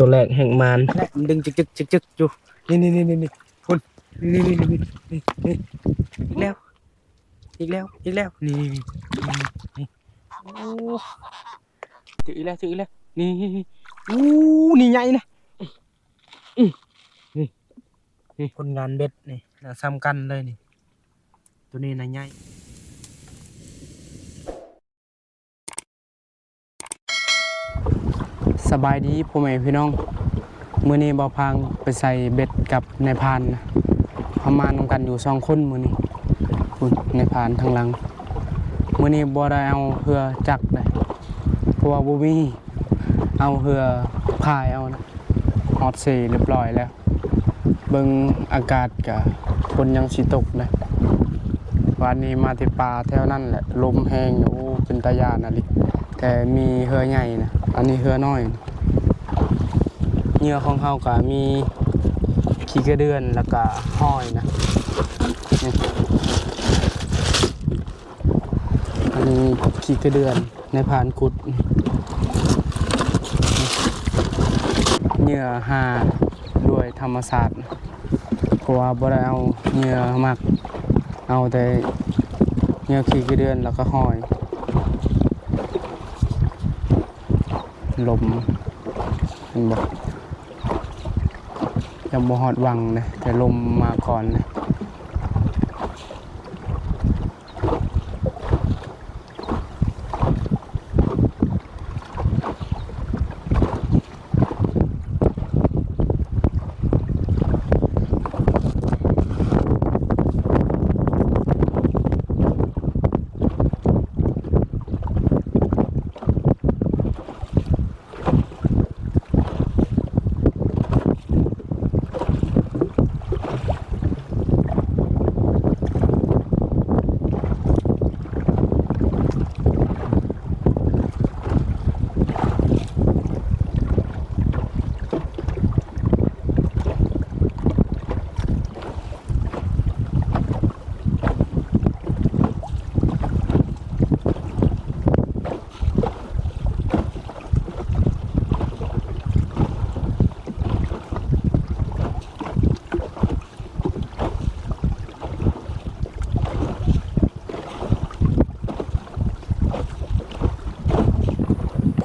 ตัวแรกแห่งมารแหละมันดึงจึกอยู่นี่คุณนี่อีกแล้วนี่โอ้ถืออีกแล้วนี่อู้นี่ใหญ่นะนี่คนงานเบ็ดนี่นะซ้ำกันเลยนี่ตัวนี้นะใหญ่สบายดีพ่อแม่พี่น้องมื้อนี้บ่พังไปใส่เบ็ดกับนายพรานนะประมาณนำกันอยู่2คนมื้อนี้คุณนายพรานทางหลังมื้อนี้บ่ได้เอาเรือจักรเลยเพราะว่าบ่มีเอาเรือพายเอานะฮอดเซเรียบร้อยแล้วเบิ่งอากาศก็ฝนยังสิตกเลยวันนี้มาที่ป่าแถวนั้นแหละลมแห้งโอ้เป็นตาย้านอะลิแต่มีเรือใหญ่นะอันนี้เรือน้อยเหยื่อของเขาก็มีขี้กระเดือนแล้วก็ห้อยนะอันนี้ขี้กระเดือนในพานกุดเหยื่อหาด้วยธรรมศาสตร์เพราะว่าบ่ได้เอาเหยื่อมักเอาแต่เหยื่อขี้กระเดือนแล้วก็ห้อยลมเห็นบ่ยังบ่ฮอดวังเลยแต่ลมมาก่อนเลย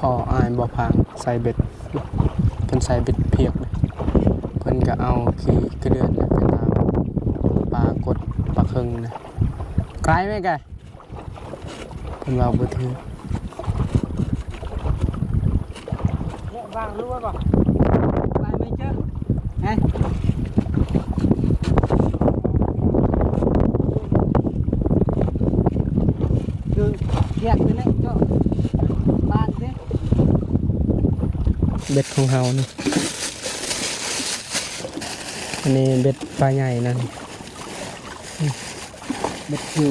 พออายบ่พังใส่เบ็ดเพิ่นใส่เบ็ดเพียกเลยเพิ่นก็เอาขี้กระเดือนไปตามปลากดปลาเคิงนะไกลไหมไกลเพิ่นว่าบ่ถือเนี่ยวางรู้ไว้บ่ไกลไม่เจอเฮ้ยคือแยกไปเลยเจ้าบ้านสิเบ็ดของเฮานี่อันนี้เบ็ดปลาใหญ่นั่นเบ็ดคือ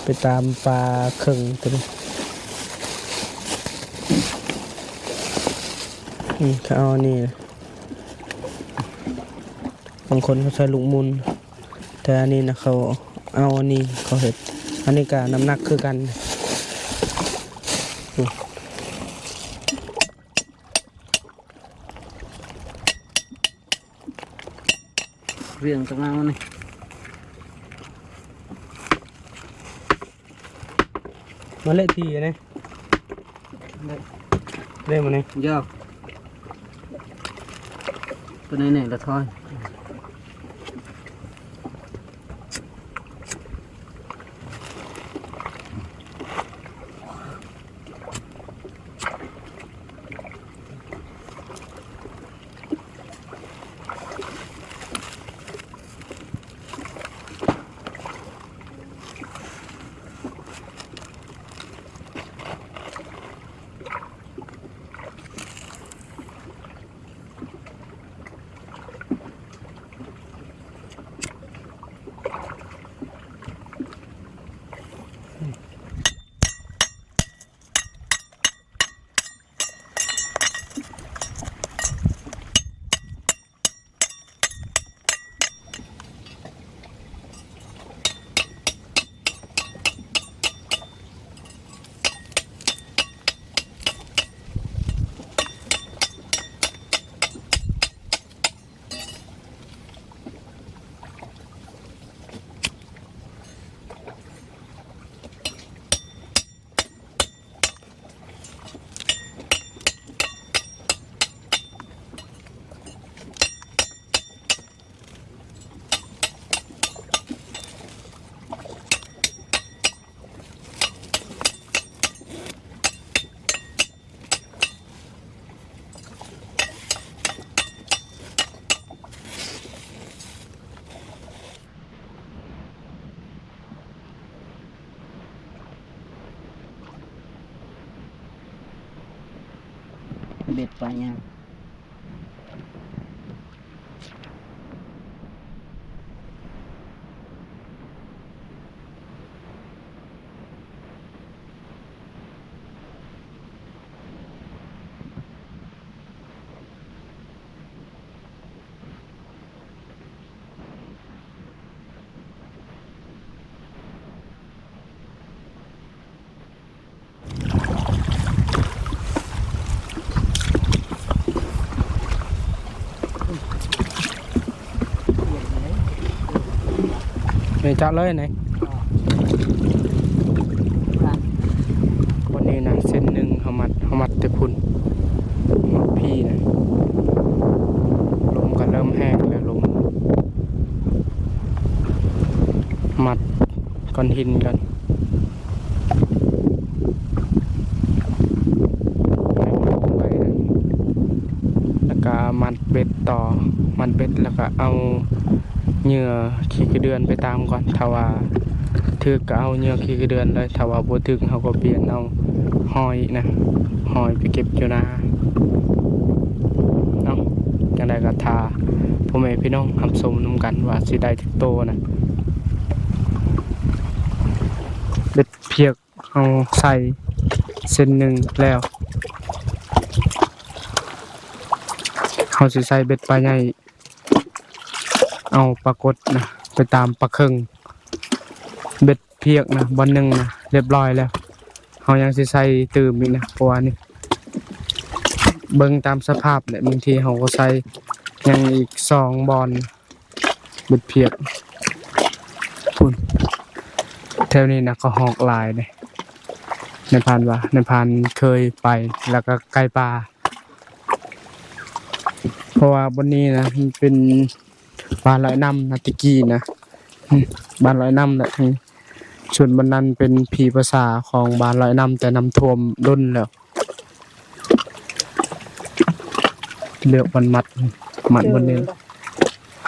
ไปตามปลาเคิงตัวนี้เขาเอานี่บางคนเขาใช้ลูกมุนแต่อันนี้นะเขาเอาอันนี้เขาเห็ดอันนี้ก็น้ำหนักคือกันเรียงตรงนั้นนี่มาเล่ทีนะเล่มาเนี่ยยากตัวนี้เนี่ยละท้อย เบ็ดไปยังนี่จัดเลยไหนวันนี้นะเส้นหนึ่งเขามัดแต่พุ่นมัดพี่นะลมก็เริ่มแห้งแล้วลมมัดก้อนหินกันไปนะแล้วก็มัดเบ็ดต่อมัดเบ็ดแล้วก็เอาเหยื่อขี้กระเดือนไปตามก่อนถ้าว่าถึกก็เอาเหยื่อขี้กระเดือนเลยถ้าว่าบ่ถึกเขาก็เปลี่ยนเอาหอยนะหอยไปเก็บอยู่นาเนาะจังได๋ก็ทาพ่อแม่พี่น้องรับชมนํกันว่าสิได้จักโตนะเบ็ดเพียกเอาใส่เส้นหนึ่งแล้วเขาสิใส่เบ็ดปลาใหญ่เอาปรากฏนะไปตามปลาเคิงเบ็ดเพียกนะบอนหนึ่งนะเรียบร้อยแล้วเขายังสิใส่ตื่มอีกนะเพราะว่านี่เบิ่งตามสภาพเนี่ยบางทีเขาก็ใส่ยังอีก2บอนเบ็ดเพียกพุ่นแถวนี้นะก็หอกลายเลยในพานว่าในพานเคยไปแล้วก็ไก่ปลาเพราะว่าบนนี้นะมันเป็นบ้านลอยน้ำนาติกีนะบ้านลอยน้ำนะส่วนบนนั้นเป็นผีภาษาของบ้านลอยน้ำแต่น้ำท่วมด้นแล้วเลือกมันมัดบนนี้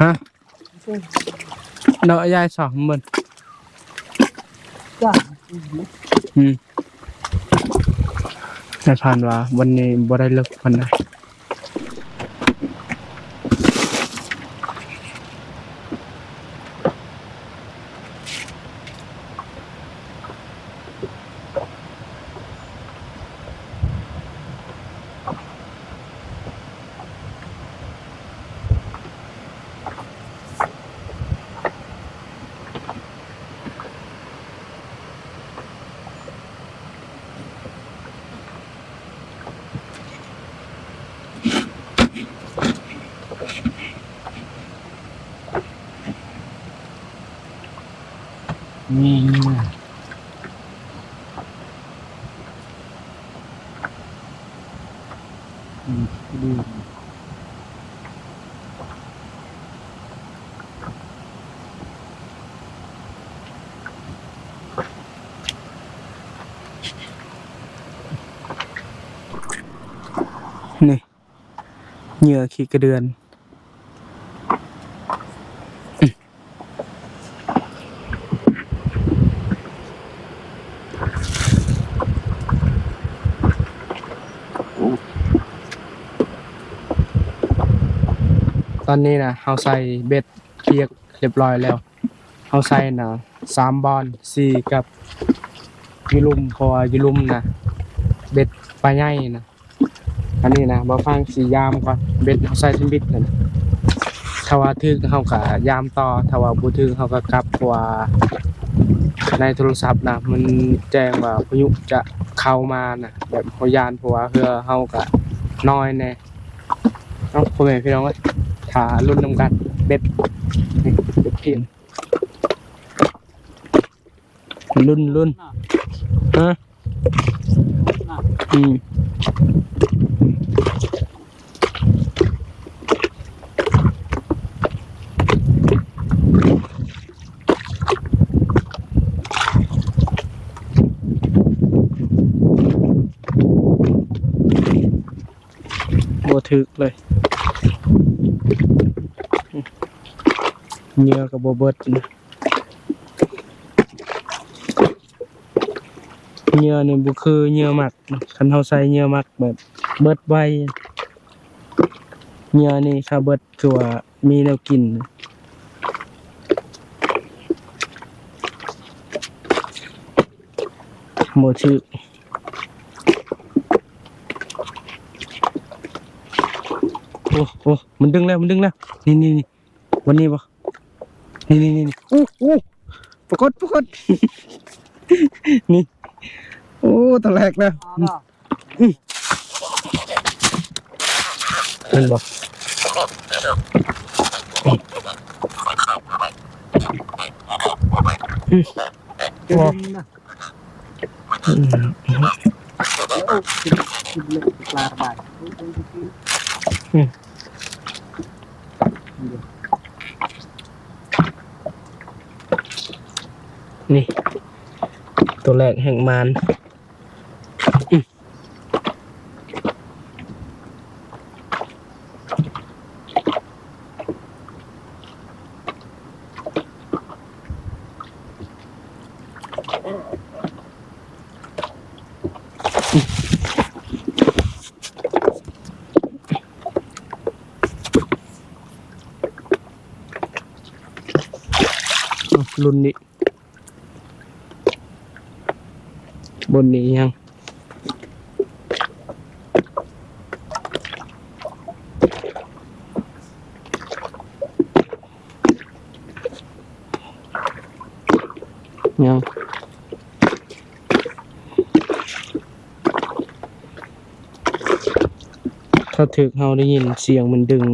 ฮะเนาะยายสองหมื่นในผ่านว่าวันนี้บ่ได้เลิกวันไหนนี่ดูนี่เหยื่อขี้กระเดือนตอนนี้นะเฮาใส่เบ็ดเพียกเรียบร้อยแล้วเฮาใส่นะ3บอน4กับยีลุ่มเพราะว่ายีลุ่มนะเบ็ดปลาใหญ่นะอันนี้นะบ่ฟังสียามก่อนเบ็ดเฮาใส่ทั้งบิดนั่นถ้าว่าถึกเฮาก็ยามต่อถ้าว่าบ่ถึกเฮาก็กลับเพราะว่าในโทรศัพท์นะมันแจ้งว่าพายุจะเข้ามานะแบบเฮายานเพราะว่าเฮือเฮาก็น้อยแน่เนาะพ่อแม่พี่น้องเอ้ยถ้ารุ่นนำกันเบ็ดนี่เบ็ดเพียงรุ่นฮะบ่ถึกเลยเหยื่อก็บ่เบิดนะ เหยื่อนี่บ่คือเหยื่อหมักคันเฮาใส่เหยื่อหมักแบบเบิดไวเหยื่อนี่ถ้าเบิดคือว่ามีแนวกินบ่ชื่อโอ้มันดึงแล้วนี่วันนี้บ่นี่อู้ปรากฏ นี่โอ้ตะแลกแล้วเห็นบ่ว้าวนี่ตัวแรกแห่งมารรุ่นนี้บนนี้ยังถ้าถึกเฮาได้ยินเสียงมันดึง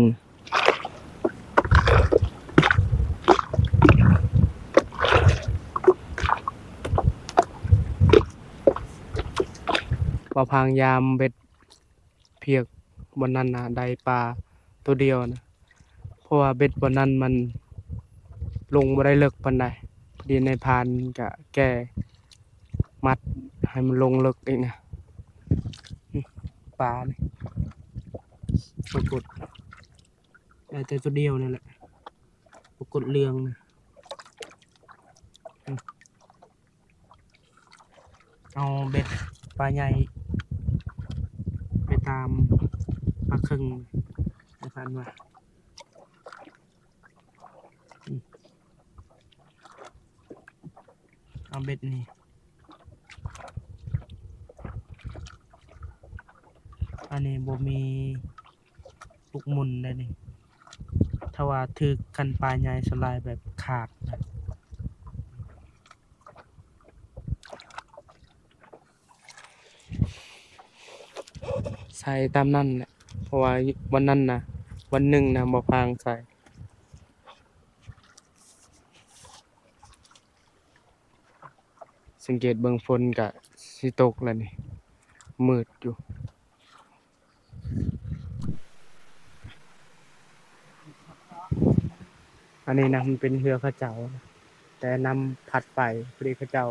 ว่าพางยามเบ็ดเพียกบนนั้นนะได้ปลาตัวเดียวนะเพราะว่าเบ็ดบนนั้นมันลงบ่ได้เลิกปานใดดีในพานก็แก้มัดให้มันลงเลิกเองนะปลานี่ปรากฏได้แต่ตัวเดียวนั่นแหละปรากฏเรืองนะเอาเบ็ดปลาใหญ่ไปตามปลาครึ่งในพันว่าเอาเบ็ดนี่อันนี้บ่มีลูกหมุนเลยนี่ถ้าว่าถือกันปลาใหญ่สลายแบบขาดนะใส่ตามนั่นแหละเพราะว่าวันนั้นนะวันหนึ่งนะบ่พางใส่สังเกตเบิ่งฝนก็สิตกแล้วนี่มืดอยู่อันนี้นะมันเป็นเรือเขาเจ้าแต่นำพัดไปพอดีเขาเจ้า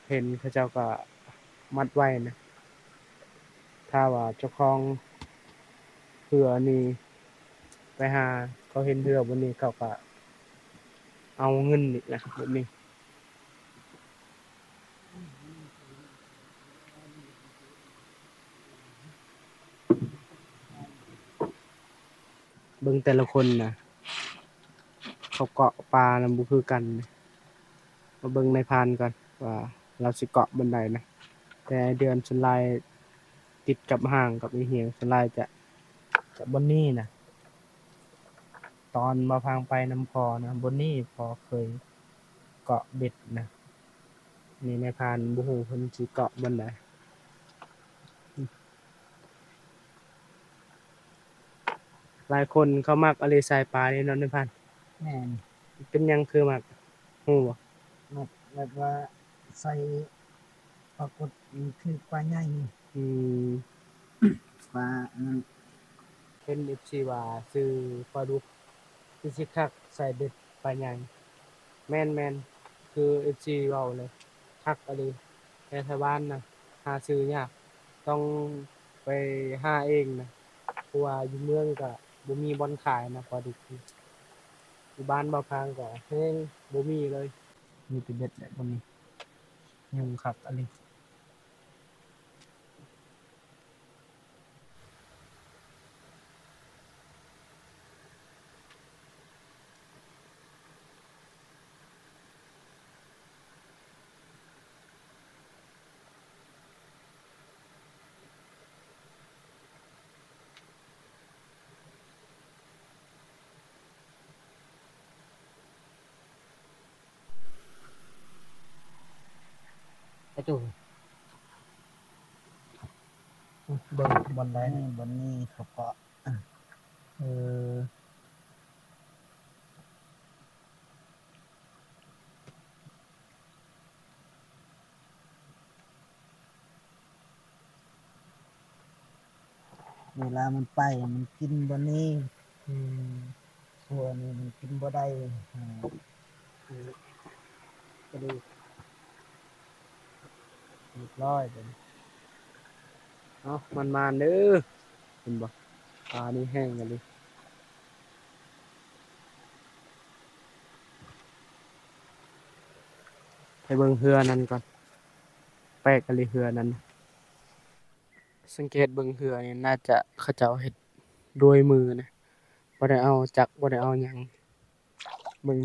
เห็นเขาเจ้าก็มัดไว้นะถ้าว่าเจ้าของเรือนี่ไปหาเขาเห็นเรือบนนี้เขาก็เอาเงินอีกนะแบบนี้เบิ่งแต่ละคนนะเขาเกาะปลานะบ่คือกันมาเบิ่งในพานก่อนว่าเราสิเกาะบนใดนะแต่เดือนสุดลายติดกับห่างกับอีเหียงสุดลายจะบนนี้นะตอนมาพังไปน้ำพอนะบนนี้พอเคยเกาะเบ็ดนะนี่ในพานบ่ฮู้เพิ่นสิเกาะบนใดหลายคนเขามักเอาเลยใส่ปลานี่เนาะในพาน แม่นเป็นหยังคือมักฮู้บ่แบบแบบว่าใส่ปรากฏคือปลาใหญ่นี่อืมปลาอันนั้นเห็น FC ว่าซื้อปลาดุกคือสิคักใส่เบ็ดปลาใหญ่แม่นๆคือ FC เว้าเลยคักอะลีแต่ชาวบ้านน่ะหาซื้อยากต้องไปหาเองนะเพราะว่าอยู่เมืองก็บ่มีบ่อนขายนะปลาดุกนี่อยู่บ้านบ่าวพางก็แฮงบ่มีเลยมีแต่เบ็ดแหละบ่มี ยุงคักอันนี้ไอ้จู่เบิ่งบอลได้ นี่บนนี้เขาก็เออ เวลามันไปมันกินบนนี้ อืม ส่วนนี้มันกินบ่ได้ก็ดูเรียบร้อยเลยเนาะมันเด้อเห็นบ่ปลานี่แห้งกันดิไปเบิ่งเรือนั้นก่อนแปลกกันเลยเรือนั้นสังเกตเบิ่งเรือนี่น่าจะเขาเจ้าเฮ็ดด้วยมือนะบ่ได้เอาจักรบ่ได้เอาหยังเบิ่ง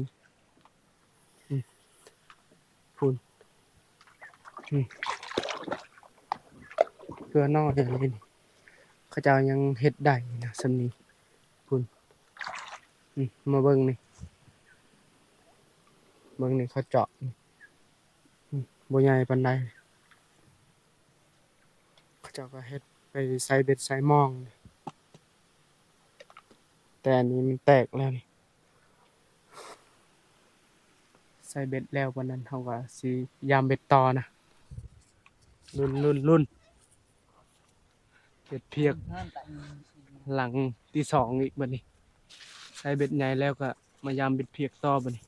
อืมพูนอืมเรือน้อยอันนี้นี่เขาเจ้ายังเฮ็ดได้นะส่ำนี้พูนมาเบิ่งนี่เบิ่งนี่เขาเจาะนี่บ่ใหญ่ปานใดเขาเจ้าก็เฮ็ดไปใส่เบ็ดใส่หม้องแต่อันนี้มันแตกแล้วนี่ใส่เบ็ดแล้ววันนั้นเขาก็สิยามเบ็ดต่อนะรุ่นเบ็ดเพียกหลังที่สองอีกบัดนี้ใส่เบ็ดใหญ่แล้วก็มายามเบ็ดเพียกต่อบัดนี้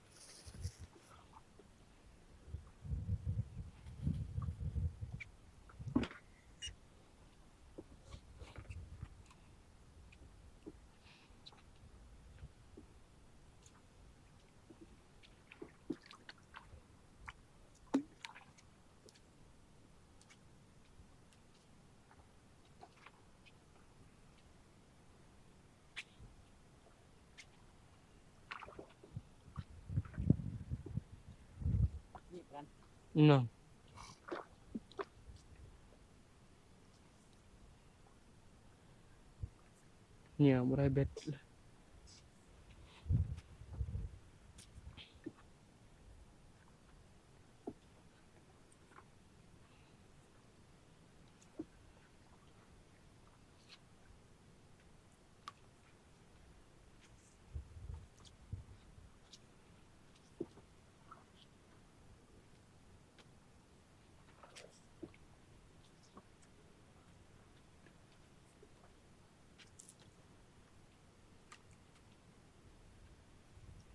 เนาะเหนียวบ่ได้เบ็ดเลย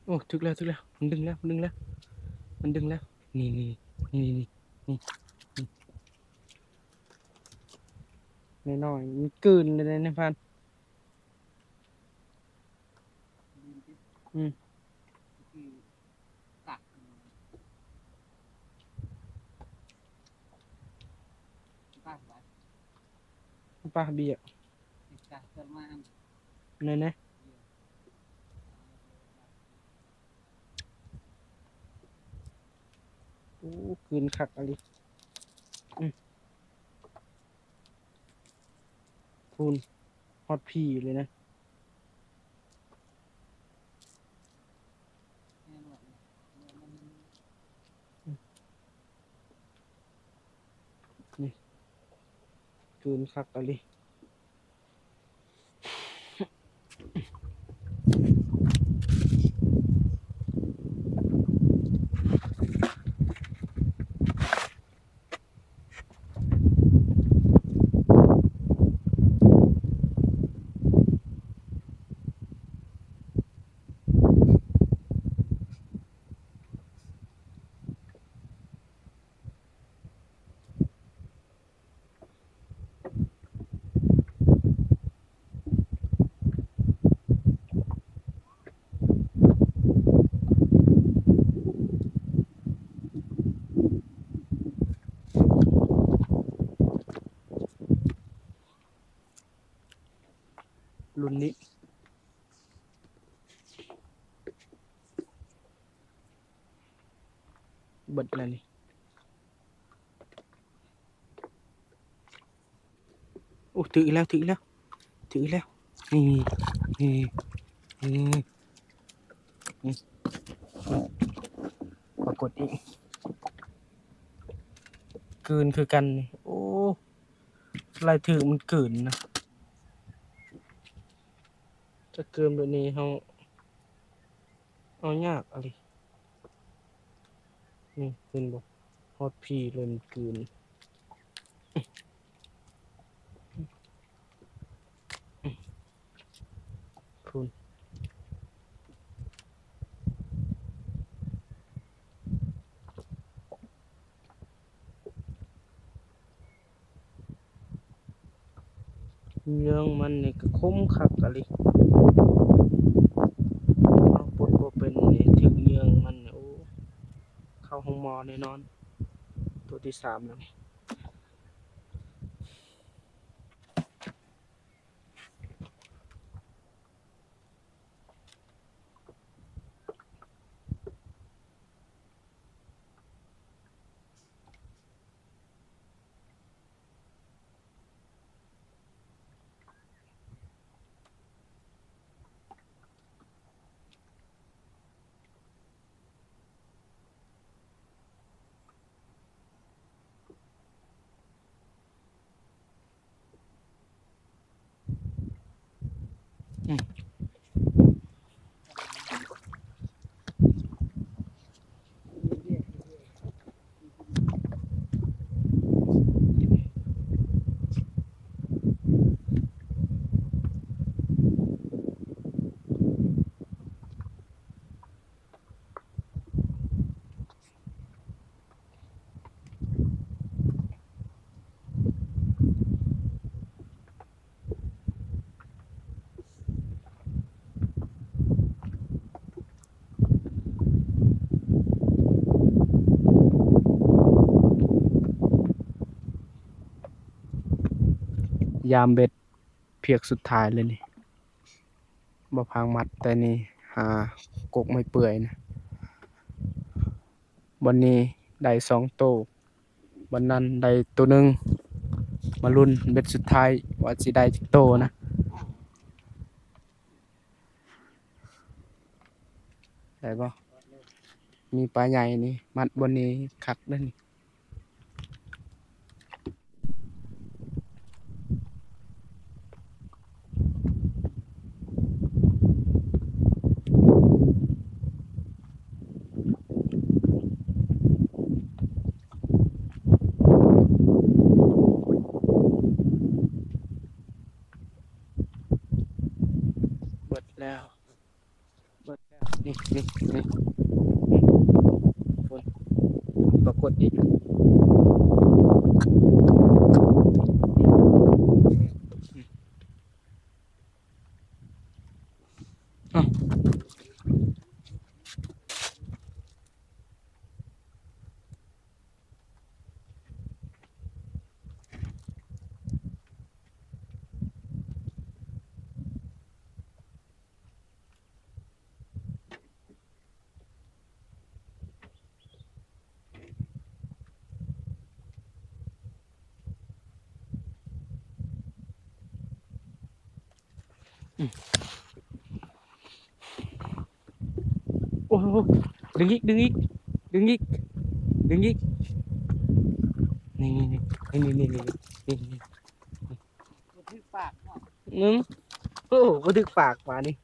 โอ้ถึกแล้วมันดึงแล้วนี่นี่น้อยๆมันกลืนเลยนะในพันอืมปลาเบียร์ไหนโอ้กลืนคักอะไรอืมพูนฮอตพีเลยนะนี่กลืนคักอะไร รุ่นนี้เบิดแล้วนี่โอ้ถืออีกแล้วถืออีกแล้วถืออีกแล้วนี่นี่นี่นี่ปรากฏอีกกลืนคือกันนี่โอ้ลายถือมันกลืนนะจะเกินแบบนี้เอายากอะไรนี่เป็นบ่ฮอตพีเลยมันกลืนพูนเรื่องมันนี่ก็คมคักอะไรเอาปลดบ่เป็นนี่ถึงเรื่องมันนี่โอ้เข้าห้องหมอแน่นอนตัวที่สามแล้วนี่ยามเบ็ดเพียกสุดท้ายเลยนี่บ่พางมัดแต่นี่หากกไม่เปื่อยนะวันนี้ได้2โตววันนั้นได้ตัวหนึงมาลุ้นเบ็ดสุดท้ายว่าสิได้จักโตนะได้บ่มีปลาใหญ่นี่มัดบนนี้คักเด้อนี่เบิดแล้วเบิดแล้วนี่นี่นี่ฝนปรากฏอีกอ้าวโอ้โหดึงอีกดึงอีกดึงอีกดึงอีกนี่นี่นี่นี่นี่นี่นี่ บ่ถือปากเนาะ นึงโอ้บ่ถึกปากมานี่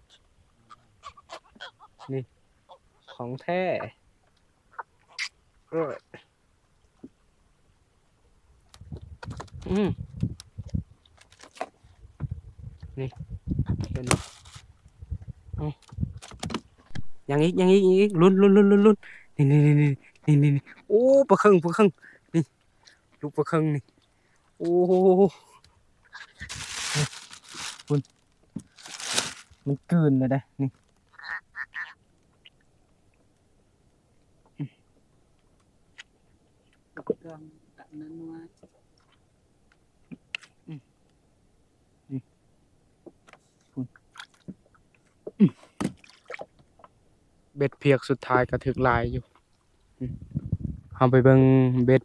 นี่ของแท้โอ้ยอืมนี่เป็นเอายังอีกยังอีกยังอีกลุ้นลุ้นลุ้นลุ้นลุ้นนี่นี่นี่นี่นี่นี่โอ้ปลาเคึงปลาเคึงนี่ลูกปลาเคึงนี่โอ้โหคุณมันกลืนเลยได้นี่ กำกะนั้นว่า นี่คุณ เบ็ดเพียกสุดท้ายก็ถึกหลายอยู่เฮาไปเบิ่งเบ็ด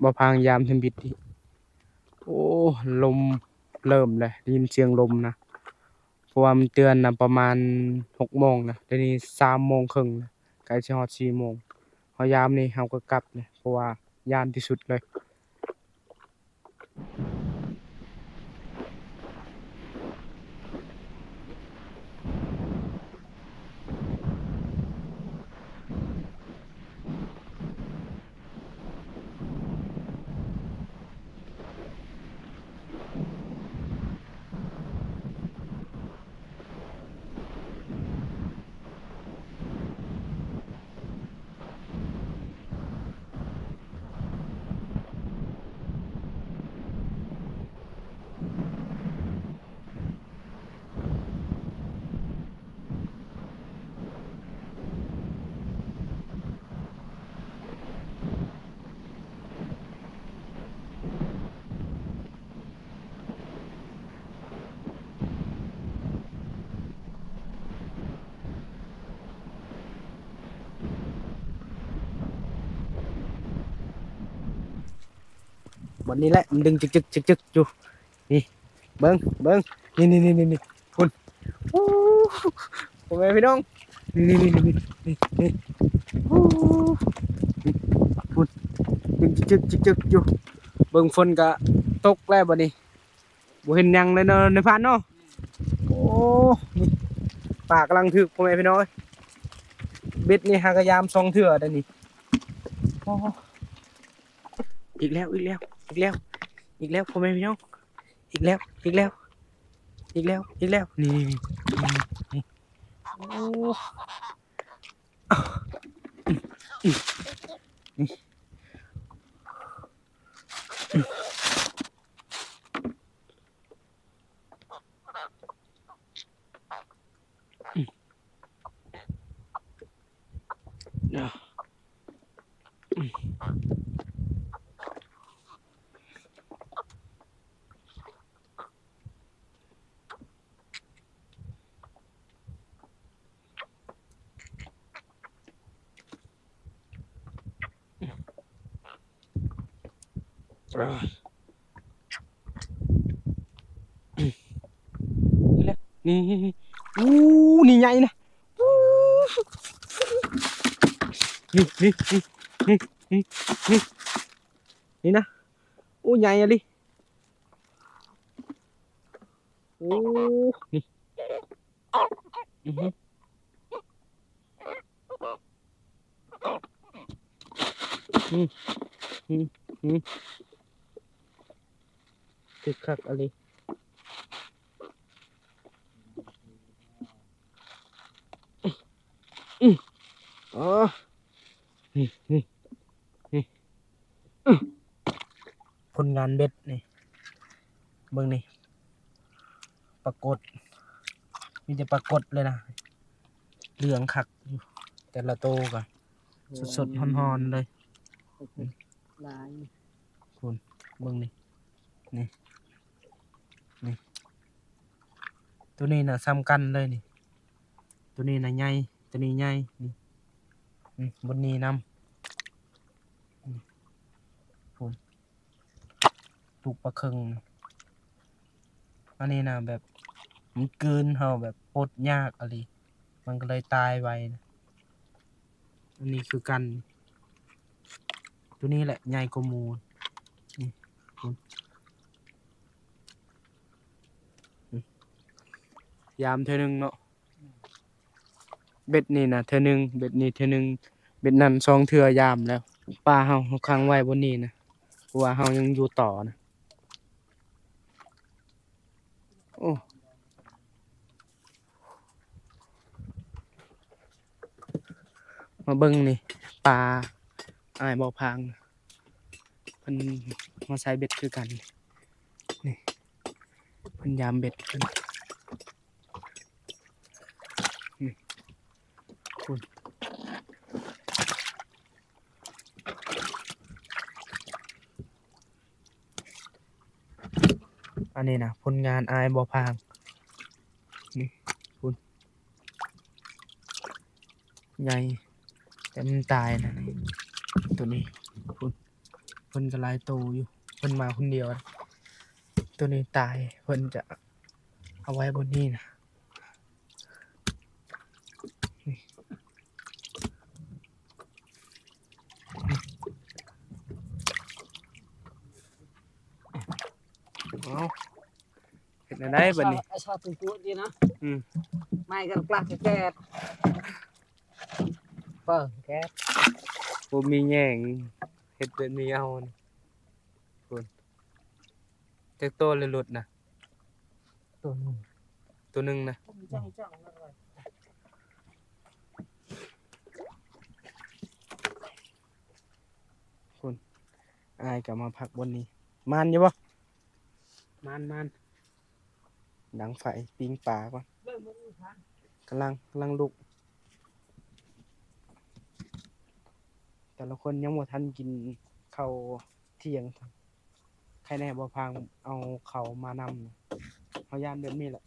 บ่พางยามทำบิดอีกโอ้ลมเริ่มเลยได้ยินเสียงลมนะเพราะว่ามันเตือนน่ะประมาณ6 โมงนะเดี๋ยวนี้3 โมงครึ่งนะใกล้สิฮอด4 โมงพอยามนี้เฮาก็กลับเลยเพราะว่าย้านที่สุดเลยบนนี้แหละมันดึงจึกๆๆๆอยู่นี่เบิ่งนี่ๆๆๆพุ่นโอ้พ่อแม่พี่น้องนี่โอ้พุ่นดึงจึกๆอยู่เบิ่งฝนก็ตกแล้วบัดนี้บ่เห็นหยังเลยเนาะในพานเนาะโอ้นี่ปลากำลังถึกพ่อแม่พี่น้องเอ้ยเบ็ดนี่หากะยาม2 เทื่อเด้อนี่โอ้อีกแล้วพ่อแม่พี่น้องอีกแล้วนี่โอ้นี่อู้นี่ใหญ่นะอู้นี่นี่นะอู้ใหญ่อะลิโอ้นี่อือฮึอืมอืมอืมคึกคักอะลิอ๋อนี่ผลงานเบ็ดนี่เบิ่งนี่ปรากฏมีแต่ปรากฏเลยนะเหลืองคักอยู่แต่ละโตก็สดๆฮ้อนๆเลย หลาย คุณเบิ่งนี่นี่นี่ตัวนี้น่ะซ้ำกันเลยนี่ตัวนี้น่ะใหญ่ตัวนี้ใหญ่นี่บนนี้นำคุณลูกปลาเคิงอันนี้น่ะแบบมันกลืนเฮาแบบปลดยากอะไรมันก็เลยตายไวนะอันนี้คือกันตัวนี้แหละใหญ่กว่าหมู่นี่คุณยามเทื่อนึงเนาะเบ็ดนี่น่ะเทื่อนึงเบ็ดนี่เทื่อนึงเบ็ดนั้น2 เทื่อยามแล้วปลาเฮาค้างไว้บนนี้นะเพราะว่าเฮายังอยู่ต่อนะโอ้มาเบิ่งนี่ปลาอ้ายบ่อพางเพิ่นมาใส่เบ็ดคือกันนี่เพิ่นยามเบ็ดเพิ่นนี่คุณอันนี้นะผลงานอ้ายบ่อพางนี่คุณ ใหญ่แต่มันตายแล้วนี่ตัวนี้พุ่นเพิ่นก็หลายโตอยู่เพิ่นมาคนเดียวนะตัวนี้ตายเพิ่นจะเอาไว้บนนี้นะนี่เอาเฮ็ดจั่งใดบัดนี้ ไอ้ชอบตึงตัวดีนะ อืม ไม่กันกลักแก๊สเปิดแก๊ส บ่มีแยงเฮ็ดแบบนี้เอานี่พุ่นจักโตเลยหลุดน่ะ ตัวนึง ตัวหนึงนะ จังจังนั่นเลย พุ่นอายก็มาพักบนนี้มานอยู่บ่มานดังไฟปิ้งปลาก่อน เริ่มมันทัน กำลังลุกแต่ละคนยังบ่ทันกินข้าวเที่ยงใครแน่บ่พางเอาข้าวมานำน่ะเฮาย่านแบบนี้แหละ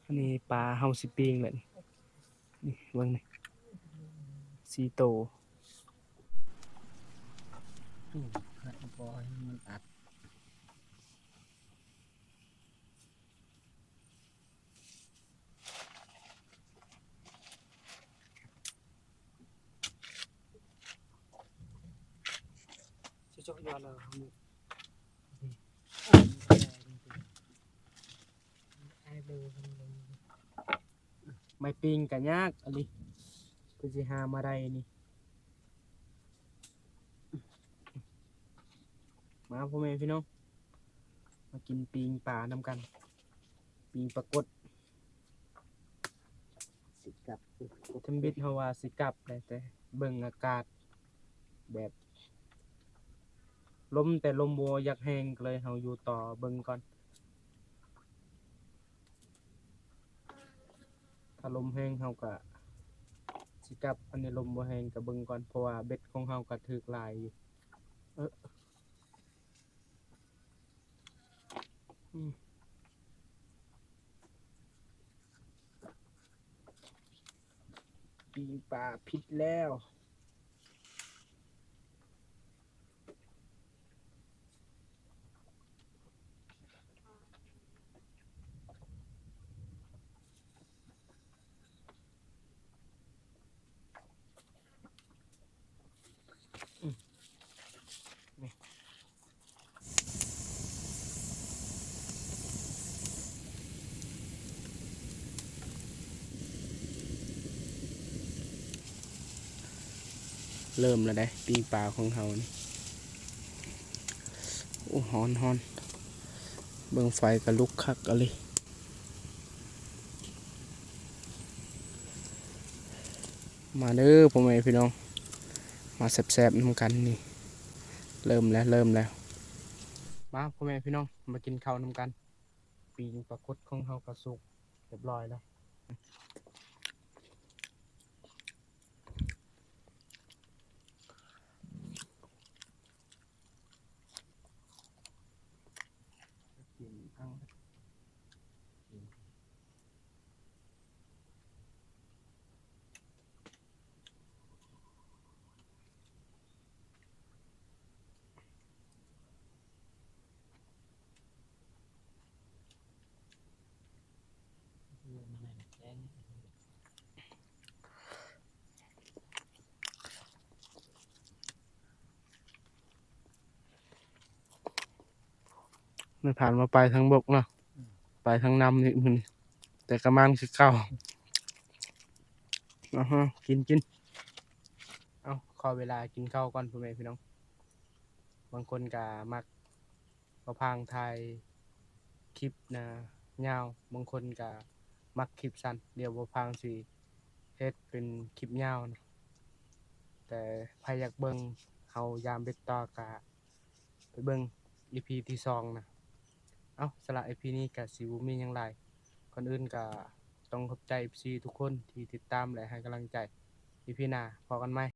อันนี้ปลาเฮาสิปิ้งแหละนี่เบิ่งนี่4โต ขัดปล่อยมันอัดชุกๆยอดเลยไอ้เบอร์มันเลย ไม่ปิ้งก็ยากอันนี้คือสิหามาได้นี่มาพ่อแม่พี่น้องมากินปิ้งปลานำกันปิ้งปลากด สิกับ ทำบิดเฮาว่าสิกลับได้แต่เบิ่งอากาศแบบลมแต่ลมบ่อยากแห้งก็เลยเฮาอยู่ต่อเบิ่งก่อนถ้าลมแห้งเฮาก็สิกลับอันนี้ลมบ่แห้งก็เบิ่งก่อนเพราะว่าเบ็ดของเฮาก็ถูกหลายอยู่อืมปีปลาพิษแล้วนี่เริ่มแล้วได้ปีปลาของเฮานี่โอ้ฮ้อนเบิ่งไฟก็ลุกคักอะเลยมาเด้อพ่อแม่พี่น้องมาแซ่บๆนำกันนี่เริ่มแล้วมาพ่อแม่พี่น้องมากินข้าวนำกันปีงปลากดของเฮาก็สุกเรียบร้อยแล้วกินทั้งมันผ่านมาไปทางบกเนาะไปทางน้ำนี่มันแต่กระมังคือเก่าเอาฮะกินเอาขอเวลากินข้าวก่อนพ่อแม่พี่น้องบางคนก็มักเอาพางถ่ายคลิปนะยาวบางคนก็มักคลิปสั้นเดี๋ยวบ่พางสิเฮ็ดเป็นคลิปยาวนะแต่ใครอยากเบิ่งเฮายามเบ็ดต่อกะไปเบิ่ง EP ที่2นะเอ้าสำหรับ EP นี้ก็สิบ่มีหยังหลายก่อนอื่นก็ต้องขอบใจ FC ทุกคนที่ติดตามและให้กำลังใจ EP หน้าพอกันใหม่